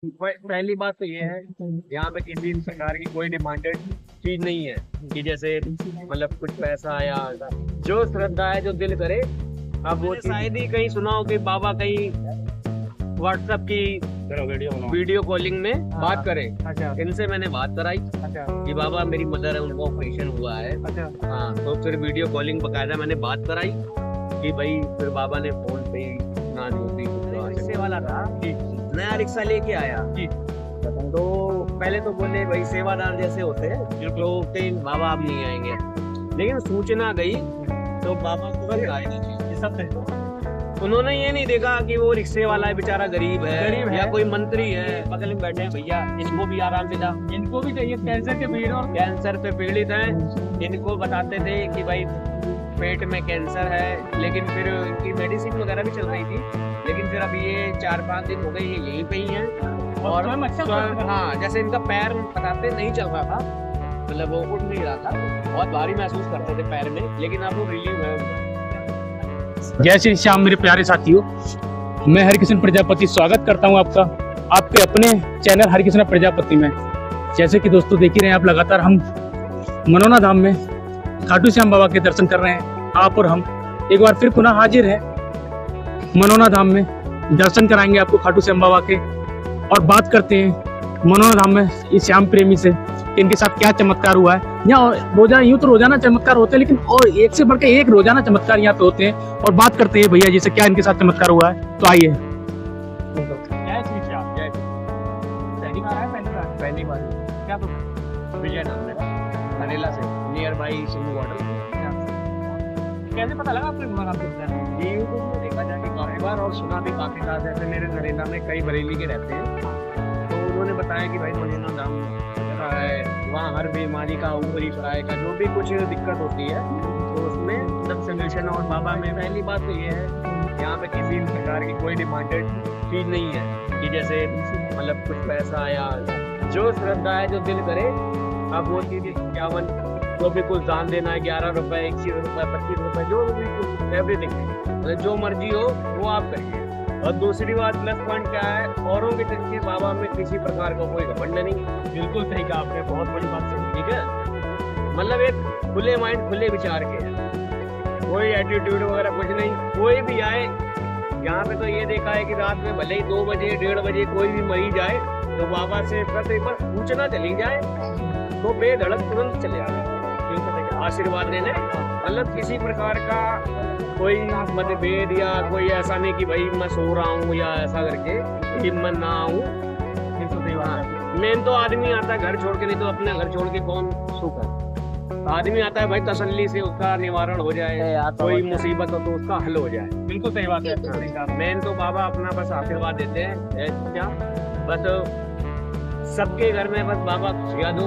पहली बात तो ये है, यहाँ पे किसी प्रकार की कोई डिमांडेड चीज नहीं है कि जैसे मतलब कुछ पैसा या जो श्रद्धा है जो दिल करे। अब वो शायद ही कहीं सुना हो कि बाबा कहीं व्हाट्सएप की वीडियो कॉलिंग में बात करे। अच्छा इनसे मैंने बात कराई अच्छा कि बाबा मेरी मदर है, उनको ऑपरेशन हुआ है। अच्छा हाँ, तो फिर वीडियो कॉलिंग बकायदा मैंने बात कराई कि भाई फिर बाबा ने फोन पे ना जो भी रिक्शे वाला था नया रिक्शा लेके आया जी। तो पहले तो बोले भाई सेवादार जैसे होते हैं तो कहीं बाबा अब नहीं आएंगे, लेकिन सूचना गई तो बाबा को आएंगे। उन्होंने ये नहीं देखा कि वो रिक्शे वाला है बेचारा गरीब है या कोई मंत्री है बगल में बैठे हैं, भैया इनको भी आराम मिला, इनको भी चाहिए कैंसर के पीड़ित और कैंसर पे पीड़ित हैं। इनको बताते थे कि भाई पेट में कैंसर है, लेकिन फिर इनकी मेडिसिन वगैरह भी चल रही थी, लेकिन फिर अभी ये 4-5 दिन हो गए ये यहीं पे ही हैं। और हाँ, जैसे इनका पैर बताते नहीं चल रहा था, मतलब वो उठ नहीं रहा था, बहुत भारी महसूस करते थे पैर में, लेकिन अब वो रिलीव है। जय श्री श्याम मेरे प्यारे साथियों, मैं हरिकृष्ण प्रजापति स्वागत करता हूं आपका आपके अपने चैनल हरिकृष्ण प्रजापति में। जैसे कि दोस्तों देख ही रहे हैं आप, लगातार हम मनोना धाम में खाटू श्याम बाबा के दर्शन कर रहे हैं। आप और हम एक बार फिर पुनः हाजिर हैं मनोना धाम में, दर्शन कराएंगे आपको खाटू श्याम बाबा के और बात करते हैं मनोना धाम में इस श्याम प्रेमी से कि इनके साथ क्या चमत्कार हुआ है। यहाँ रोजाना यूं तो रोजाना चमत्कार होते हैं, लेकिन और एक से बढ़कर एक रोजाना चमत्कार यहाँ पे होते हैं और बात करते हैं भैया जी से क्या इनके साथ चमत्कार हुआ है। तो आइए। पहली बार क्या तो विजय नाम है, नरेला से नियर बाई सिंधु बॉर्डर। कैसे पता लगा आपको नाम ये यूट्यूब में देखा जाके काफी बार और सुना भी काफी था। जैसे मेरे नरेला में कई बरेली के रहते हैं, तो उन्होंने बताया कि भाई मनोना धाम है, वहाँ हर बीमारी का ऊपरी फ्राई का जो भी कुछ दिक्कत होती है तो उसमें सब सोल्यूशन। और बाबा में पहली बात तो ये है, यहाँ पे किसी प्रकार की कोई डिमांडेड चीज नहीं है कि जैसे मतलब कुछ पैसा या जो श्रद्धा है जो दिल करे। अब वो चीज 51 जो भी कुछ दान देना है, 11 रुपए, 21 रुपए, 25 रुपए, जो भी कुछ एवरीथिंग, मतलब जो मर्जी हो वो आप करिए। और दूसरी बात प्लस पॉइंट क्या है, औरों के तरीके बाबा में किसी प्रकार का कोई घमंड नहीं। बिल्कुल सही कहा आपने, बहुत बड़ी बात है, ठीक है। मतलब एक खुले माइंड खुले विचार के हैं, कोई एटीट्यूड वगैरह कुछ नहीं। कोई भी आए यहाँ पे तो ये देखा है कि रात में भले ही 2 बजे 1:30 बजे कोई भी मरीज आए तो बाबा से बस एक बार पूछना चली जाए तो बेधड़क तुरंत चले आए आशीर्वाद देने। मतलब किसी प्रकार का कोई मतभेद या कोई ऐसा नहीं कि भाई मैं सो रहा हूँ या ऐसा करके हिम्मत ना आऊँ। मेन तो आदमी आता है घर छोड़ के, नहीं तो अपने घर छोड़ के कौन सुख है। आदमी आता है भाई तसल्ली से उसका निवारण हो जाए, कोई मुसीबत हो तो उसका हल हो जाए। बिल्कुल सही बात है। मेन तो बाबा अपना बस आशीर्वाद देते हैं, क्या बस सबके घर में बस बाबा खुशियाँ दो,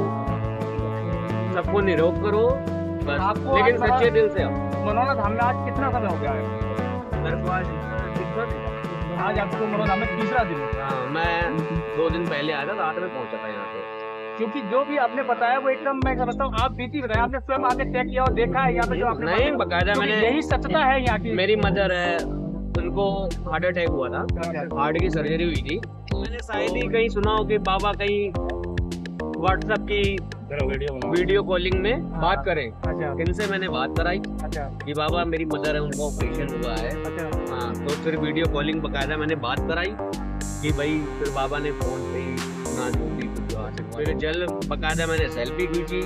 सबको निरोग करो बस, लेकिन सच्चे दिल से आओ। मनोना धाम में आज कितना समय हो गया है? आज आपको मनोना धाम में तीसरा दिन है। हाँ, मैं 2 दिन पहले आया था, रात में पहुंचा था यहाँ पे। क्योंकि जो भी आपने बताया वो एकदम मैं समझता हूँ आप बीती बताया, आपने स्वयं आके चेक किया और देखा है यहाँ पे जो आपने नहीं बकायदा मैंने, यही सत्यता है यहाँ की। मेरी मदर है, उनको हार्ट अटैक हुआ था, हार्ट की सर्जरी हुई थी। मैंने शायद ही कहीं सुना हो कि बाबा कहीं व्हाट्सएप की वीडियो कॉलिंग में बात करें। अच्छा। इनसे मैंने बात कराई अच्छा कि बाबा मेरी मदर है, उनको ऑपरेशन हुआ है। अच्छा। हाँ, तो फिर वीडियो कॉलिंग बकायदा मैंने बात कराई कि भाई फिर बाबा ने फोन पे ही ना जो भी कुछ हुआ, फिर जल बकायदा मैंने सेल्फी खींची।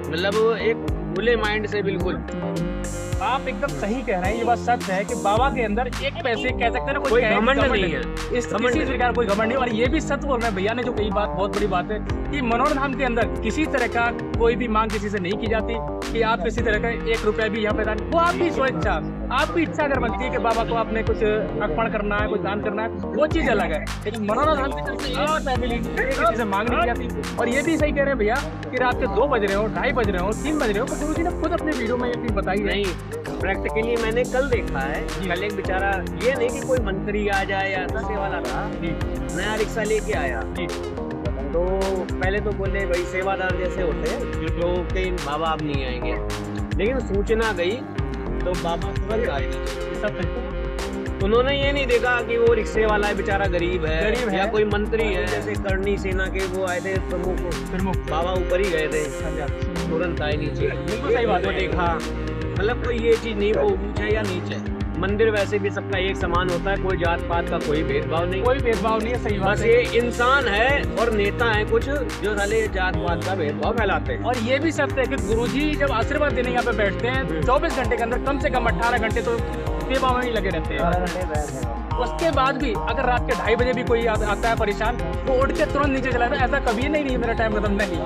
मतलब एक खुले माइंड से बिल्कुल आप एकदम सही कह रहे हैं, ये बात सच है कि बाबा के अंदर एक पैसे कह सकते हैं ना, कोई घमंड नहीं है, इस किसी प्रकार कोई घमंड नहीं। और ये भी सच बोल रहे हैं भैया ने, जो कई बात बहुत बड़ी बात है कि मनोना धाम के अंदर किसी तरह का कोई भी मांग किसी से नहीं की जाती कि आप किसी तरह का 1 रुपया भी यहाँ पे दान, वो आपकी स्वेच्छा, आपकी इच्छा अगर बनती है कि बाबा को आपने कुछ अर्पण करना है, कुछ दान करना है, वो चीज अलग है। लेकिन मनोना धाम की तरफ से किसी से मांग नहीं की जाती। और ये भी सही कह रहे हैं भैया कि रात के 2 बज रहे हो, 2:30 बज रहे हो, 3 बज रहे हो, तो गुरु जी ने खुद अपने वीडियो में ये चीज बताई है। नहीं, प्रैक्टिकली मैंने कल देखा है। कल एक बेचारा, ये नहीं कि कोई मंत्री आ जाए या ऐसा वाला था, नया रिक्शा लेके आया। तो पहले तो बोले भाई सेवादार जैसे होते हैं जो कहीं बाबा अब नहीं आएंगे, लेकिन सूचना गई तो बाबा तुरंत आए। उन्होंने ये नहीं देखा कि वो रिक्शे वाला है बेचारा गरीब गरीब है या है। कोई मंत्री है, जैसे करनी सेना के वो आए थे प्रमुख बाबा ऊपर ही गए थे, तुरंत आए नीचे। बिल्कुल सही बात वो है। देखा, मतलब कोई ये चीज नहीं वो ऊंचा है या नीचे है। मंदिर वैसे भी सबका एक समान होता है, कोई जात पात का कोई भेदभाव नहीं। कोई भेदभाव नहीं है, सही बात बस है। ये इंसान है और नेता है कुछ जो साले जात पात का भेदभाव फैलाते हैं। और ये भी सत्य है कि गुरुजी जब आशीर्वाद देने यहाँ पे बैठते हैं 24 घंटे के अंदर कम से कम 18 घंटे तो सेवा में ही लगे रहते हैं। उसके बाद भी अगर रात के 2:30 बजे भी कोई आता है परेशान तो उठ के तुरंत नीचे चला जाता है। ऐसा कभी नहीं है मेरा टाइम खत्म नहीं,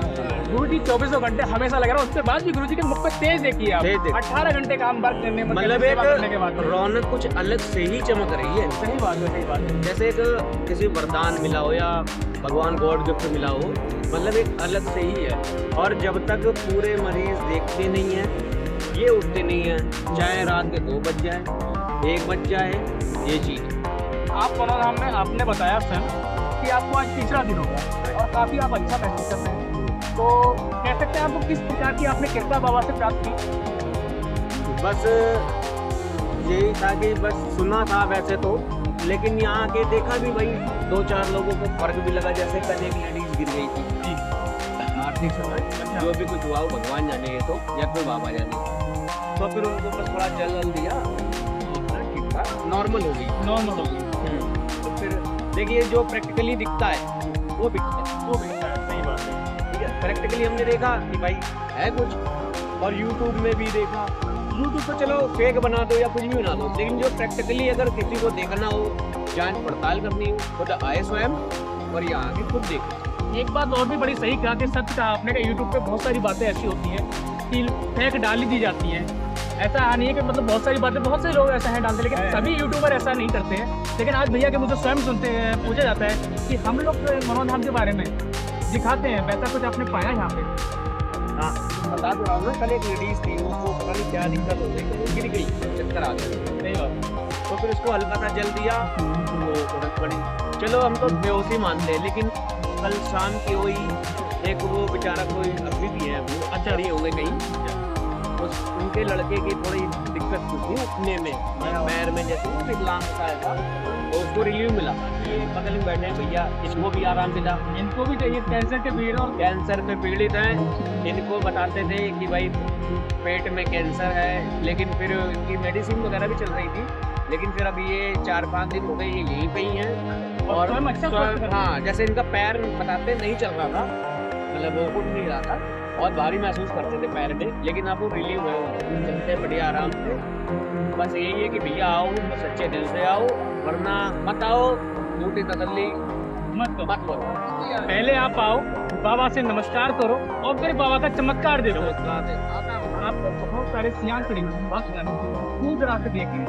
गुरुजी 24 घंटे हमेशा लगे रहा। उसके बाद भी गुरुजी के मुख पे तेज देखिए आप, तेज देख। 18 घंटे काम वर्क करने में मतलब सेवा करने के एक बाद। रौनक कुछ अलग से ही चमक रही है। सही बात है, सही बात है। जैसे एक किसी वरदान मिला हो या भगवान गॉड गिफ्ट मिला हो, मतलब एक अलग से ही है। और जब तक पूरे मरीज देखते नहीं है, ये उठते नहीं है, चाहे रात के 2 बज जाए 1 बज जाए, ये चीज आप मनोधाम में आपने बताया सर कि आपको आज तीसरा दिन होगा और काफी आप अच्छा महसूस कर रहे हैं, तो कह सकते हैं आपको किस प्रकार की आपने कृपा बाबा से प्राप्त की? बस यही था कि बस सुना था वैसे तो, लेकिन यहाँ के देखा भी भाई 2-4 लोगों को फर्क भी लगा। जैसे कल एक लेडीज गिर गई थी आर्थिक समय, जो भी कुछ हुआ वो भगवान जाने, ये तो या फिर बाबा जाने। तो फिर उनको बस थोड़ा जल दिया, ठीक था, नॉर्मल हो गई। नॉर्मल हो गई, तो फिर देखिए जो प्रैक्टिकली दिखता है वो बिकता है। वो भी है, सही बात है। ठीक है, प्रैक्टिकली हमने देखा कि भाई है कुछ, और यूट्यूब में भी देखा। यूट्यूब तो चलो फेक बना दो या कुछ भी बना दो, लेकिन जो प्रैक्टिकली अगर किसी को देखना हो, जांच पड़ताल करनी हो, खुद आए स्वयं और यहाँ आके खुद देखो। एक बात और भी बड़ी सही कहा कि सत्य कहा आपने कि यूट्यूब पे बहुत सारी बातें ऐसी होती हैं कि फेक डाल ही दी जाती हैं। ऐसा नहीं है कि मतलब बहुत सारी बातें, बहुत से लोग ऐसा है डालते हैं, लेकिन सभी यूट्यूबर ऐसा नहीं करते हैं। लेकिन आज भैया के मुझे स्वयं सुनते हैं, पूछा जाता है कि हम लोग मनोधाम के बारे में दिखाते हैं, वैसा कुछ आपने पाया यहाँ पे? हाँ, बता तो रहा हूँ ना, कल एक लेडीज थी, उसको पता नहीं क्या दिक्कत हो गई, तो वो गिर गई, चक्कर आ गया। सही बात। तो फिर उसको हल्का सा जल दिया, तो तुरंत पड़ी। चलो हम तो बेहोशी मानते हैं, लेकिन कल शाम की हुई एक वो बेचारा कोई अभी भी है, वो अच्छा नहीं हो गए कहीं, उनके लड़के की थोड़ी दिक्कत थी उठने में, पैर में, जैसे वो विकलांग का था, तो उसको रिलीव मिला। ये बगल में बैठे हैं भैया, इसको भी आराम मिला। इनको भी चाहिए, कैंसर के पीड़ित और कैंसर में पीड़ित हैं, इनको बताते थे कि भाई पेट में कैंसर है, लेकिन फिर इनकी मेडिसिन वगैरह भी चल रही थी, लेकिन फिर अभी ये 4-5 दिन हो गए ये यहीं पे ही हैं। और स्वयं अच्छा स्वास्थ्य कर रहे हैं। हाँ, जैसे इनका पैर बताते नहीं चल रहा था, मतलब वो उठ नहीं रहा था, बहुत भारी महसूस करते थे पैर में, लेकिन अब वो रिलीव है, चलते बढ़िया आराम से। बस यही है कि भैया आओ, बस अच्छे दिल से आओ, वरना मत आओ, झूठी तसल्ली मत करो। करो। पहले आप आओ, बाबा से नमस्कार करो और फिर बाबा का चमत्कार देखो। नमस्कार है। आपको बहुत सारे सियान पड़ेंगे, दूर दराज से देखेंगे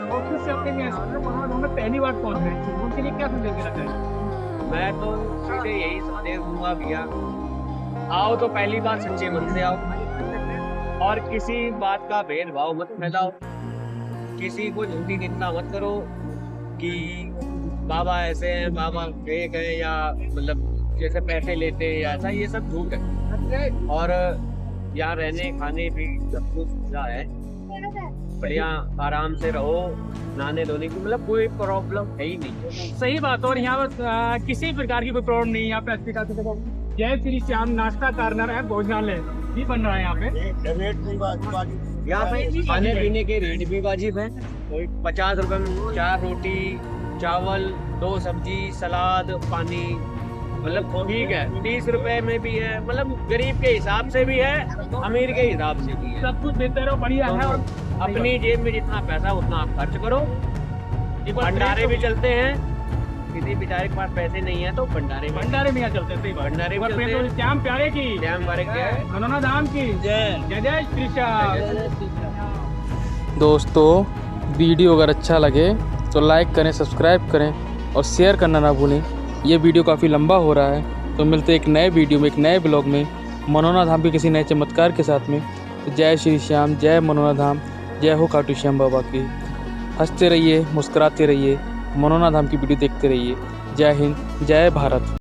और फिर से अपने हमें पहली बार पहुंच गए, उनके लिए क्या संदेश देना चाहिए? मैं तो सीधे यही संदेश दूंगा भैया, आओ तो पहली बार सच्चे मन से आओ, और किसी बात का भेदभाव मत फैलाओ, किसी को झूठी निंदा मत करो कि बाबा ऐसे हैं, बाबा फेक है, या मतलब जैसे पैसे लेते हैं या ऐसा, ये सब झूठ है। और यहाँ रहने खाने भी सब कुछ सुविधा है, बढ़िया आराम से रहो, नहाने धोने की मतलब कोई प्रॉब्लम है ही नहीं। सही बात। और यहाँ पर किसी प्रकार की कोई प्रॉब्लम नहीं है। यहाँ पे अच्छी खासी जगह जय श्री श्याम नाश्ता कॉर्नर है, भोजनालय भी बन रहा है यहाँ पे। यहाँ पे खाने पीने के रेट भी वाजिब है। 50 रुपए में 4 रोटी, चावल, 2 सब्जी, सलाद, पानी, मतलब ठीक है। 30 रुपए में भी है, मतलब गरीब के हिसाब से भी है, अमीर के हिसाब से भी है। सब कुछ बेहतर और बढ़िया है। और अपनी जेब में जितना पैसा उतना आप खर्च करो। भंडारे भी चलते हैं, किसी बेचारे के पास पैसे नहीं है तो भंडारे में यहाँ चलते हैं। सही बात। भंडारे भी और चलते फिर हैं। तो श्याम प्यारे की श्याम बारे क्या है? मनोना धाम की जय जय जय श्री श्याम। दोस्तों, वीडियो अगर अच्छा लगे तो लाइक करें, सब्सक्राइब करें और शेयर करना ना भूलें। ये वीडियो काफ़ी लंबा हो रहा है, तो मिलते एक नए वीडियो में, एक नए ब्लॉग में, मनोना धाम के किसी नए चमत्कार के साथ में। तो जय श्री श्याम, जय मनोना धाम, जय हो खाटू श्याम बाबा की। हंसते रहिए, मुस्कुराते रहिए, मनोना धाम की वीडियो देखते रहिए। जय हिंद, जय भारत।